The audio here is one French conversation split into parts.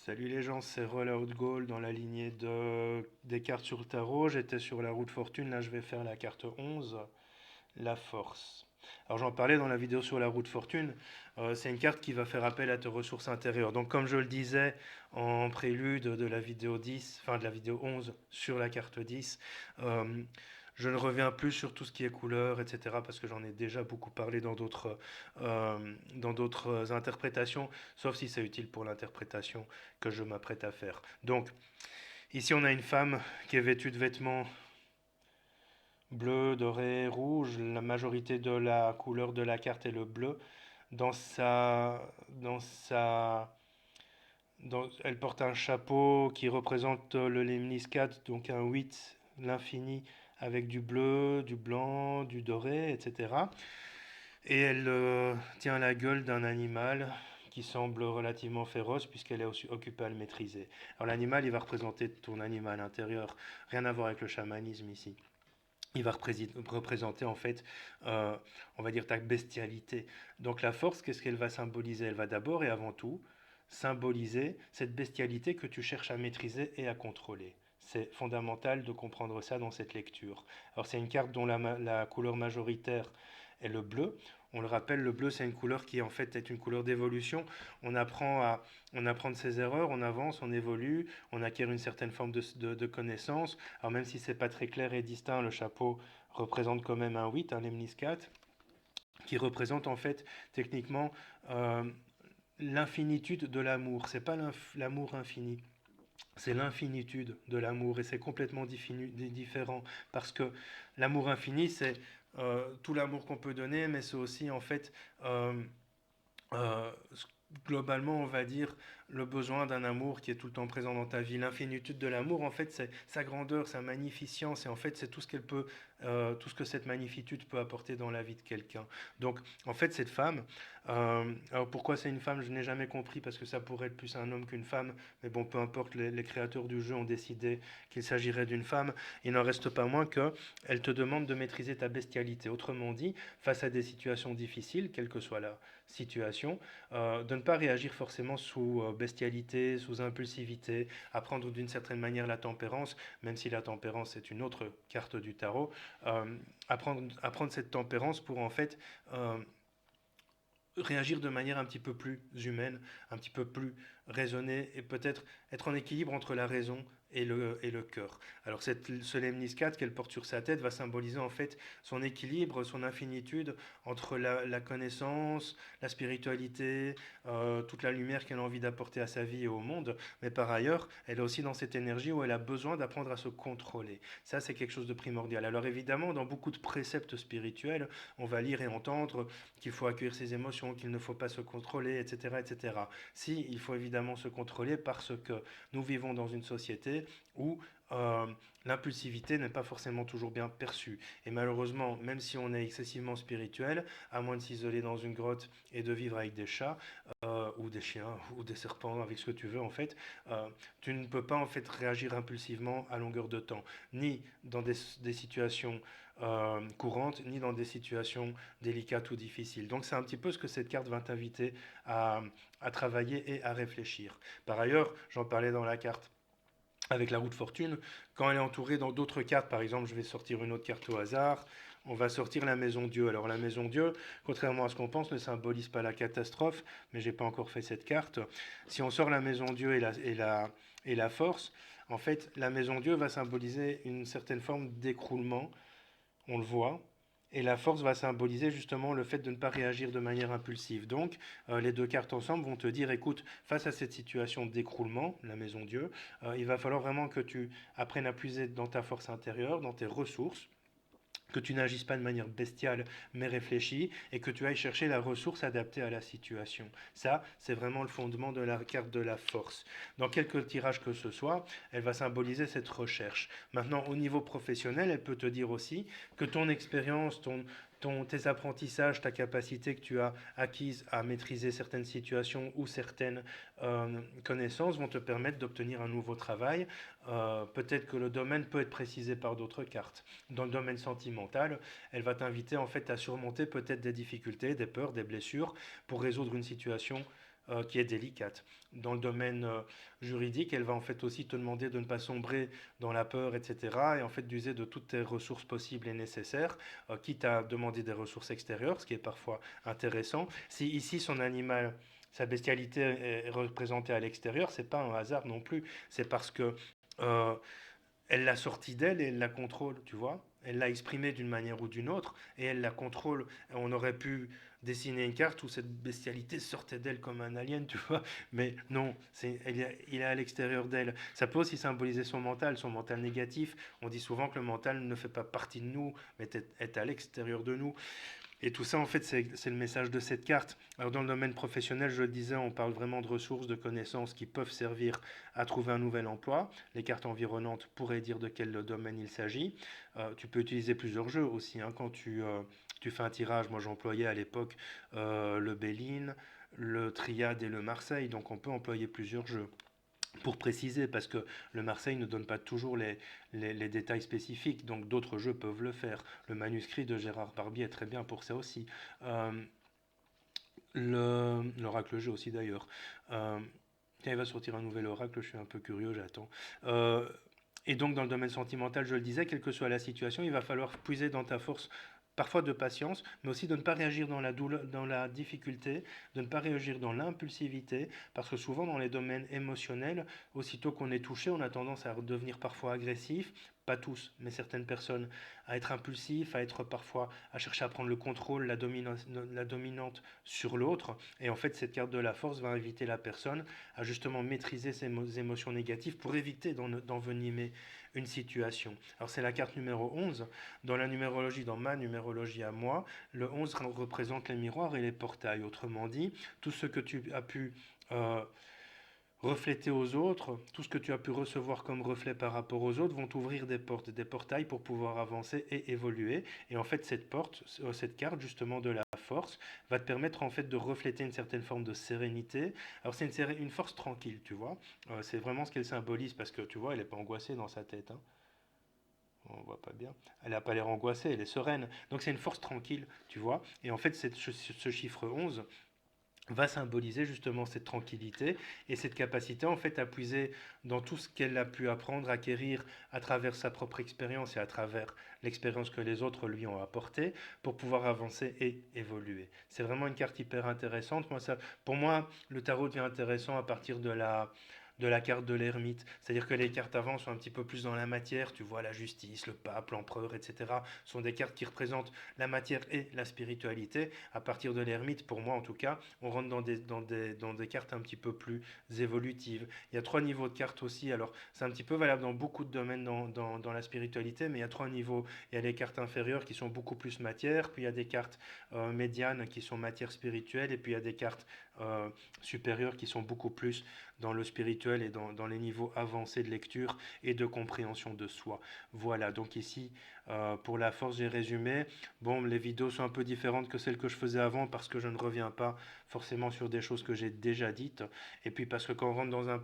Salut les gens, c'est Rollout Goal dans la lignée des cartes sur le tarot. J'étais sur la roue de fortune, là je vais faire la carte 11, la force. Alors j'en parlais dans la vidéo sur la roue de fortune, c'est une carte qui va faire appel à tes ressources intérieures. Donc comme je le disais en prélude de la vidéo 10, enfin de la vidéo 11 sur la carte 10, euh, je ne reviens plus sur tout ce qui est couleur, etc. parce que j'en ai déjà beaucoup parlé dans d'autres interprétations, sauf si c'est utile pour l'interprétation que je m'apprête à faire. Donc ici on a une femme qui est vêtue de vêtements bleu, doré, rouge. La majorité de la couleur de la carte est le bleu. Dans dans sa, elle porte un chapeau qui représente le lemniscat, donc un 8, l'infini, avec du bleu, du blanc, du doré, etc. Et elle tient la gueule d'un animal qui semble relativement féroce puisqu'elle est aussi occupée à le maîtriser. Alors l'animal, il va représenter ton animal intérieur, rien à voir avec le chamanisme ici. Il va représenter en fait, on va dire, ta bestialité. Donc la force, qu'est-ce qu'elle va symboliser? Elle va d'abord et avant tout symboliser cette bestialité que tu cherches à maîtriser et à contrôler. C'est fondamental de comprendre ça dans cette lecture. Alors c'est une carte dont la couleur majoritaire est le bleu. On le rappelle, le bleu c'est une couleur qui en fait est une couleur d'évolution. On apprend de ses erreurs, on avance, on évolue, on acquiert une certaine forme de connaissance. Alors même si c'est pas très clair et distinct, le chapeau représente quand même un 8, un lemniscat, qui représente en fait techniquement euh, l'infinitude de l'amour. C'est pas l'amour infini, c'est l'infinitude de l'amour et c'est complètement différent parce que l'amour infini, c'est tout l'amour qu'on peut donner, mais c'est aussi en fait euh, euh, globalement, on va dire, le besoin d'un amour qui est tout le temps présent dans ta vie. L'infinitude de l'amour, en fait, c'est sa grandeur, sa magnificence, et en fait, c'est tout ce tout ce que cette magnificitude peut apporter dans la vie de quelqu'un. Donc, en fait, cette femme, alors pourquoi c'est une femme, je n'ai jamais compris, parce que ça pourrait être plus un homme qu'une femme, mais bon, peu importe, les créateurs du jeu ont décidé qu'il s'agirait d'une femme. Il n'en reste pas moins que elle te demande de maîtriser ta bestialité. Autrement dit, face à des situations difficiles, quelle que soit la situation, de ne pas réagir forcément sous bestialité, sous impulsivité, apprendre d'une certaine manière la tempérance, même si la tempérance est une autre carte du tarot, apprendre cette tempérance pour en fait réagir de manière un petit peu plus humaine, un petit peu plus raisonnée et peut-être être en équilibre entre la raison et le cœur. Alors ce lemniscat qu'elle porte sur sa tête va symboliser en fait son équilibre, son infinitude entre la connaissance, la spiritualité, toute la lumière qu'elle a envie d'apporter à sa vie et au monde, mais par ailleurs, elle est aussi dans cette énergie où elle a besoin d'apprendre à se contrôler. Ça, c'est quelque chose de primordial. Alors évidemment, dans beaucoup de préceptes spirituels, on va lire et entendre qu'il faut accueillir ses émotions, qu'il ne faut pas se contrôler, etc., etc. Si, il faut évidemment se contrôler parce que nous vivons dans une société où l'impulsivité n'est pas forcément toujours bien perçue. Et malheureusement, même si on est excessivement spirituel, à moins de s'isoler dans une grotte et de vivre avec des chats, ou des chiens, ou des serpents, avec ce que tu veux en fait, tu ne peux pas en fait réagir impulsivement à longueur de temps, ni dans des situations courantes, ni dans des situations délicates ou difficiles. Donc c'est un petit peu ce que cette carte va t'inviter à travailler et à réfléchir. Par ailleurs, j'en parlais dans la carte avec la roue de fortune, quand elle est entourée dans d'autres cartes, par exemple, je vais sortir une autre carte au hasard, on va sortir la maison Dieu. Alors la maison Dieu, contrairement à ce qu'on pense, ne symbolise pas la catastrophe, mais j'ai pas encore fait cette carte. Si on sort la maison Dieu et la force, en fait, la maison Dieu va symboliser une certaine forme d'écroulement, on le voit. Et la force va symboliser justement le fait de ne pas réagir de manière impulsive. Donc, les deux cartes ensemble vont te dire, écoute, face à cette situation d'écroulement, la maison Dieu, il va falloir vraiment que tu apprennes à puiser dans ta force intérieure, dans tes ressources, que tu n'agisses pas de manière bestiale mais réfléchie et que tu ailles chercher la ressource adaptée à la situation. Ça, c'est vraiment le fondement de la carte de la force. Dans quelque tirage que ce soit, elle va symboliser cette recherche. Maintenant, au niveau professionnel, elle peut te dire aussi que ton expérience, tes apprentissages, ta capacité que tu as acquise à maîtriser certaines situations ou certaines connaissances vont te permettre d'obtenir un nouveau travail. Peut-être que le domaine peut être précisé par d'autres cartes. Dans le domaine sentimental, elle va t'inviter en fait à surmonter peut-être des difficultés, des peurs, des blessures pour résoudre une situation qui est délicate. Dans le domaine juridique, elle va en fait aussi te demander de ne pas sombrer dans la peur, etc. Et en fait d'user de toutes tes ressources possibles et nécessaires, quitte à demander des ressources extérieures, ce qui est parfois intéressant. Si ici son animal, sa bestialité est représentée à l'extérieur, c'est pas un hasard non plus. C'est parce que euh, elle l'a sortie d'elle et elle la contrôle, tu vois. Elle l'a exprimée d'une manière ou d'une autre et elle la contrôle. On aurait pu dessiner une carte où cette bestialité sortait d'elle comme un alien, tu vois. Mais non, il est à l'extérieur d'elle. Ça peut aussi symboliser son mental négatif. On dit souvent que le mental ne fait pas partie de nous, mais est à l'extérieur de nous. Et tout ça, en fait, c'est le message de cette carte. Alors, dans le domaine professionnel, je le disais, on parle vraiment de ressources, de connaissances qui peuvent servir à trouver un nouvel emploi. Les cartes environnantes pourraient dire de quel domaine il s'agit. Tu peux utiliser plusieurs jeux aussi. Hein, quand tu fais un tirage, moi j'employais à l'époque le Béline, le Triade et le Marseille. Donc, on peut employer plusieurs jeux. Pour préciser, parce que le Marseille ne donne pas toujours les détails spécifiques, donc d'autres jeux peuvent le faire. Le manuscrit de Gérard Barbier est très bien pour ça aussi. Euh, L'oracle jeu aussi d'ailleurs. Euh, Tiens, il va sortir un nouvel oracle, je suis un peu curieux, j'attends. Euh, et donc dans le domaine sentimental, je le disais, quelle que soit la situation, il va falloir puiser dans ta force parfois de patience, mais aussi de ne pas réagir dans la douleur, dans la difficulté, de ne pas réagir dans l'impulsivité, parce que souvent dans les domaines émotionnels, aussitôt qu'on est touché, on a tendance à devenir parfois agressif, pas tous, mais certaines personnes, à être impulsif, à être parfois, à chercher à prendre le contrôle, la dominante sur l'autre, et en fait cette carte de la force va inviter la personne à justement maîtriser ses émotions négatives pour éviter d'envenimer une situation. Alors c'est la carte numéro 11. Dans la numérologie, dans ma numérologie à moi, le 11 représente les miroirs et les portails. Autrement dit, tout ce que tu as pu refléter aux autres, tout ce que tu as pu recevoir comme reflet par rapport aux autres vont t'ouvrir des portes, des portails pour pouvoir avancer et évoluer. Et en fait, cette porte, cette carte justement de la force, va te permettre en fait de refléter une certaine forme de sérénité. Alors c'est une force tranquille, tu vois. C'est vraiment ce qu'elle symbolise parce que tu vois, elle n'est pas angoissée dans sa tête. Hein. On voit pas bien. Elle n'a pas l'air angoissée, elle est sereine. Donc c'est une force tranquille, tu vois. Et en fait, ce chiffre 11 va symboliser justement cette tranquillité et cette capacité en fait à puiser dans tout ce qu'elle a pu apprendre, acquérir à travers sa propre expérience et à travers l'expérience que les autres lui ont apportée pour pouvoir avancer et évoluer. C'est vraiment une carte hyper intéressante. Pour moi, le tarot devient intéressant à partir de la carte de l'ermite. C'est-à-dire que les cartes avant sont un petit peu plus dans la matière, tu vois, la justice, le pape, l'empereur, etc. sont des cartes qui représentent la matière et la spiritualité. À partir de l'ermite, pour moi en tout cas, on rentre dans des cartes un petit peu plus évolutives. Il y a trois niveaux de cartes aussi, alors c'est un petit peu valable dans beaucoup de domaines dans la spiritualité, mais il y a trois niveaux. Il y a les cartes inférieures qui sont beaucoup plus matière, puis il y a des cartes médianes qui sont matière spirituelle, et puis il y a des cartes supérieures qui sont beaucoup plus dans le spirituel et dans les niveaux avancés de lecture et de compréhension de soi. Voilà, donc ici, pour la force, j'ai résumé. Bon, les vidéos sont un peu différentes que celles que je faisais avant parce que je ne reviens pas forcément sur des choses que j'ai déjà dites. Et puis parce que quand on rentre dans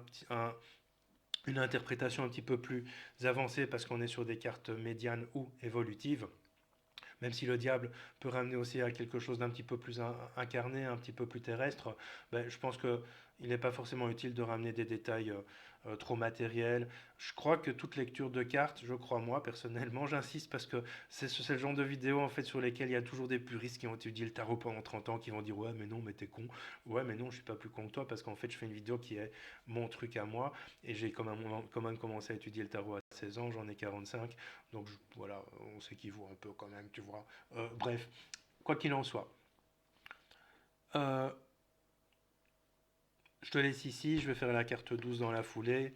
une interprétation un petit peu plus avancée, parce qu'on est sur des cartes médianes ou évolutives, même si le diable peut ramener aussi à quelque chose d'un petit peu plus incarné, un petit peu plus terrestre, ben, je pense que il n'est pas forcément utile de ramener des détails trop matériels. Je crois que toute lecture de cartes, je crois moi personnellement, j'insiste parce que c'est le genre de vidéo en fait sur lesquelles il y a toujours des puristes qui ont étudié le tarot pendant 30 ans qui vont dire ouais mais non mais t'es con, ouais mais non je suis pas plus con que toi parce qu'en fait je fais une vidéo qui est mon truc à moi et j'ai quand même commencé à étudier le tarot à 16 ans, j'en ai 45, donc voilà, on s'équivaut un peu quand même, tu vois. Bref, quoi qu'il en soit, euh, je te laisse ici, je vais faire la carte 12 dans la foulée,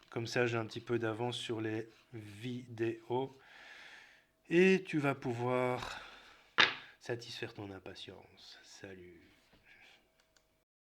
comme ça j'ai un petit peu d'avance sur les vidéos, et tu vas pouvoir satisfaire ton impatience. Salut.